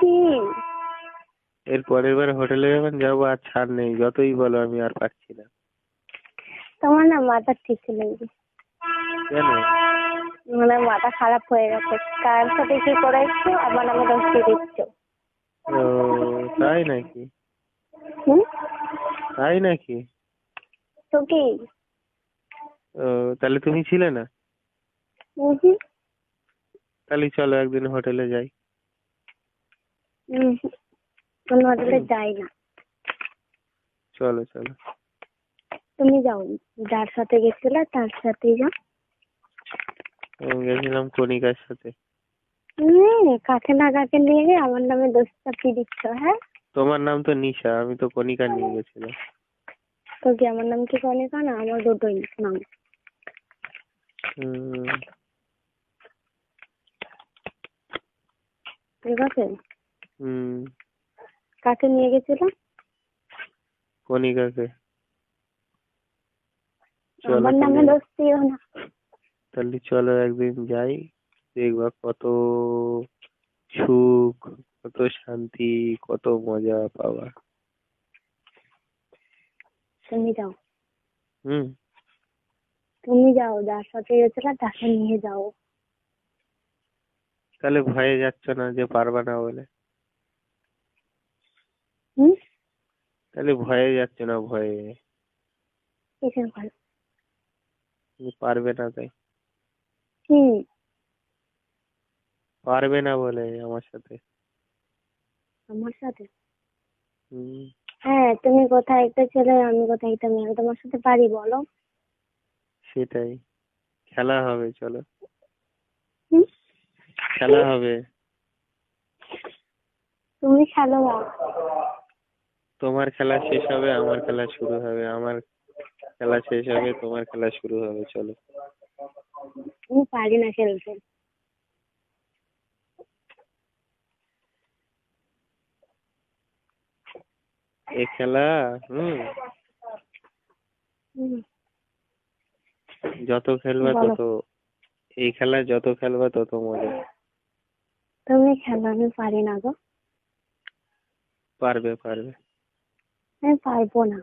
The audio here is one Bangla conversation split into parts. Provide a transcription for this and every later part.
কি? এর পরের বার হোটেলে যখন যাবো আর ছাড় নেই, যতই বলো আমি আর পারছি না। তোমার না মাথা ঠিক নেই, কেন? মানে মাথা খারাপ হয়ে গেছে। কার সাথে কি করেছো আমার নামে দোষ দিয়ে দিচ্ছ। ও তাই নাকি? হুম, তাই নাকি? তো কি? ও তাহলে তুমি ছিলে না? হুম, তাহলে চলো একদিন হোটেলে যাই। কোনো হোটেলে যাই না। চলো চলো। তুমি যাও, যার সাথে গেছিলে তার সাথেই যাও। আমি গেছিলাম কণিকার সাথে। কাকে না কাকে নিয়ে গিয়ে আমার নামে দোষ চাপিয়ে দিচ্ছ। হ্যাঁ, তোমার নাম তো নিশা, আমি তো কণিকা নিয়ে গেছিলাম। তো কি আমার নাম কি কণিকা না? আমার দুটোই নাম। ঠিক আছে। কাকে নিয়ে গেছিল? কণিকাকে। আমার নামে দোষ দিও না। তাহলে চলো একদিন যাই, দেখবা কত সুখ, কত শান্তি, কত মজা পাবা। তুমি যাও। হুম। তুমি যাও, যার সাথে গেছিলে তাকে নিয়ে যাও। তাহলে ভয়ে যাচ্ছ না যে পারবা না বলে? তাহলে ভয়ে যাচ্ছ না? ভয়ে? কিসের ভয়? পারবে না তাই? কি? পারবে না বলে আমার সাথে? আমার সাথে? হুম। হ্যাঁ, তুমি কোথায় একটা ছেলে, আমি কোথায় একটা মেয়ে, তোমার সাথে পারি বলো? সেটাই, খেলা হবে, চলো হুম? খেলা হবে। তুমি খেলো না। তোমার খেলা শেষ হবে, আমার খেলা শুরু হবে, আমার খেলা শেষ হবে, তোমার খেলা শুরু হবে, চলো। আমি পারি না খেলতে। এই খেলা যত খেলবা বলো। তত, এই খেলা যত খেলবা তত মজা। তুমি খেলো, আমি পারি না গো। পারবে পারবে। আমি পারবো না।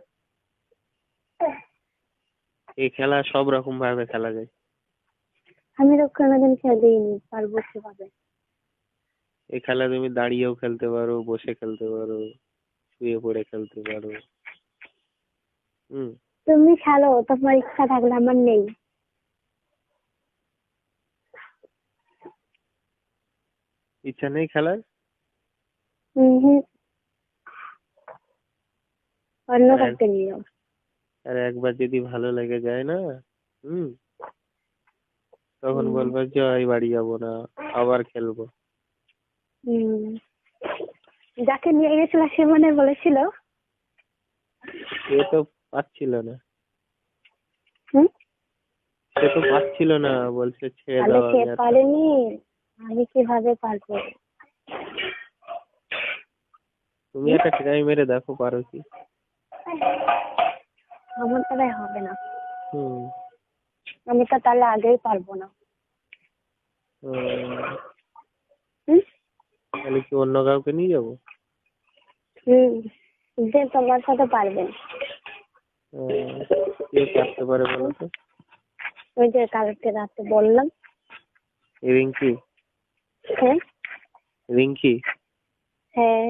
এই খেলা সব রকম ভাবে খেলা যায়। আমি তো কোনোদিন খেলিনি, পারবো কিভাবে? এই খেলা তুমি দাঁড়িয়েও খেলতে পারো, বসে খেলতে পারো, শুয়ে পড়ে খেলতে পারো। তুমি খেলো, তোমার ইচ্ছা থাকলে, আমার নেই। ইচ্ছা নেই খেলার? অন্য কাউকে নিয়ে যাও। আর একবার যদি ভালো লেগে যায় না, তখন বলবো জয়, বাড়ি যাবো না, আবার খেলবো। যাকে নিয়ে গেছিল সে মনে বলেছিল? সে তো পাচ্ছিল না। সে তো পাচ্ছিল না, বলছে ছেড়ে দাও। সে পারেনি, আমি কিভাবে পারবো? তুমি একটা ট্রাই মেরে দেখো, পারো কি? আমার দ্বারাই হবে না। আমি তো তাহলে আগেই পারবো না। তাহলে কি অন্য কাউকে নিয়ে যাবো? যে তোমার সাথে পারবেন। কে পারতে পারে বলো তো? ওই যে কালকে রাতে বললাম। রিঙ্কি? হ্যাঁ। রিঙ্কি? হ্যাঁ।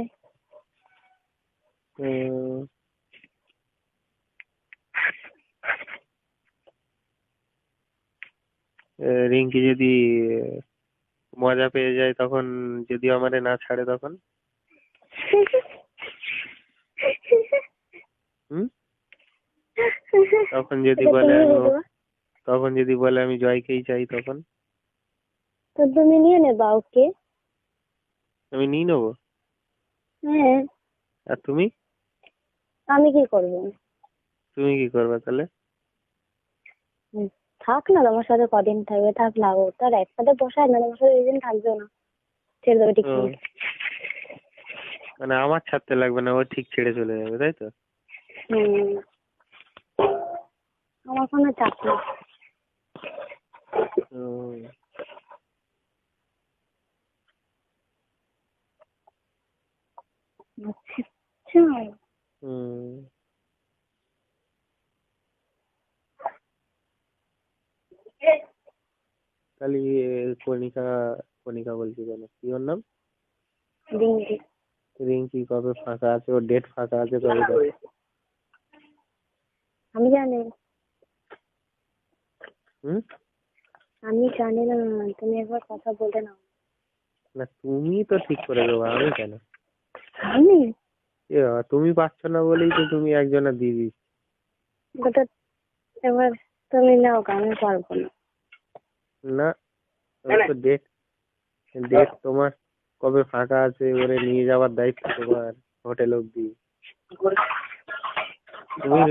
রিঙ্কি যদি মজা পেয়ে যায় তখন, যদি আমারে না ছাড়ে তখন? তখন যদি বলে আমি জয়কেই চাই, তখন? তো তুমি নিয়ে নেবা ওকে। আমি নিয়ে নেবো। হ্যাঁ। আর তুমি? আমি কি করবো? তুমি কি করবে তাহলে? থাক না, তোমার সাথে কদিন থাকবে, থাক লাগো, তার একসাথে বসায় না, তোমার সাথে দিন থাকবেও না, ছেড়ে দেবে ঠিক নেই। মানে আমার ছাড়তে লাগবে না, ও ঠিক ছেড়ে চলে যাবে, তাই তো? আমার কোনো চাপ নেই। আচ্ছা। হুম। তাহলে কণিকা, কণিকা বলছি কেন, কি ওর নাম? রিঙ্কি। রিঙ্কি কবে ফাঁকা আছে? ওর ডেট ফাঁকা আছে কবে থেকে? আমি জানি, হুম? আমি জানি না, তুমি একবার কথা বলে নাও। না তুমি তো ঠিক করে দেবো, আমি কেন? আমি এ বাবা, তুমি পাচ্ছ না বলেই তো তুমি একজনের দিয়ে দিচ্ছ। ওটা এবার তুমি নাও, আমি পারবো না। না, ওর তো ডেট, ডেট তোমার কবে ফাঁকা আছে ওরে নিয়ে যাওয়ার দায়িত্ব তোমার হোটেল অব্দি। তুমি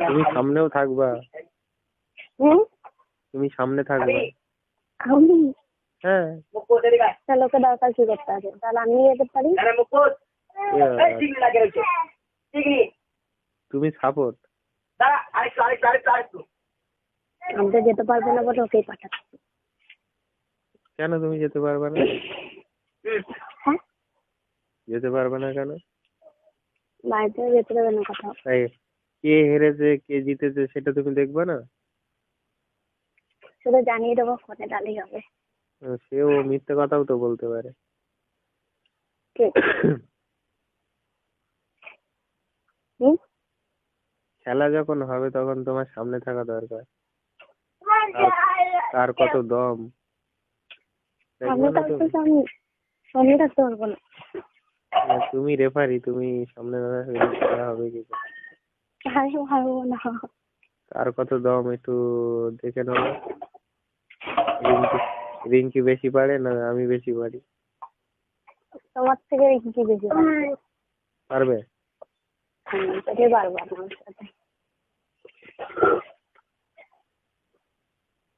তুমি সামনেও থাকবা, হুম? তুমি সামনে থাকবে। আমি হ্যাঁ। তাহলে ওকে দরকার কি করতে আছে? তাহলে আমি যেতে পারি। এ বাবা, তুমি সাপোর্ট। আমি তো যেতে পারবো না বলে ওকেই পাঠাচ্ছি। কেন তুমি যেতে পারবে না? হ্যাঁ, যেতে পারবে না কেন? বাড়িতে যেতে দেবে না কোথাও। তাই কে হেরেছে কে জিতেছে সেটা তুমি দেখবে না? শুধু জানিয়ে দেবো, ফোনে ডালেই হবে। সেও মিথ্যে কথাও তো বলতে পারে। ঠিক। হুম? খেলা যখন হবে তখন তোমার সামনে থাকা দরকার। কার কত দম আমি দেখবে না থাকতে তুমি? সামনে থাকতে পারবো না। তুমি রেফারি, তুমি সামনে না থাকলে খেলা হবে কি করে? আমি পারবো না। কার কত দম একটু দেখে নেবো। রিঙ্কি, রিঙ্কি বেশি পারে না আমি বেশি পারি? তোমার থেকে কি বেশি পারবে? সেটাই পারবো আমার সাথে।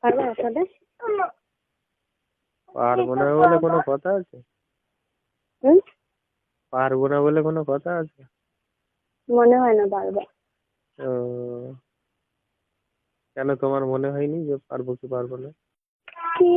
পারবে আমার সাথে? পারবো না বলে কোনো কথা আছে? হুম? পারবো না বলে কোনো কথা আছে? মনে হয় না পারবো। ও, কেন তোমার মনে হয়নি যে পারবো কি পারবো না? কি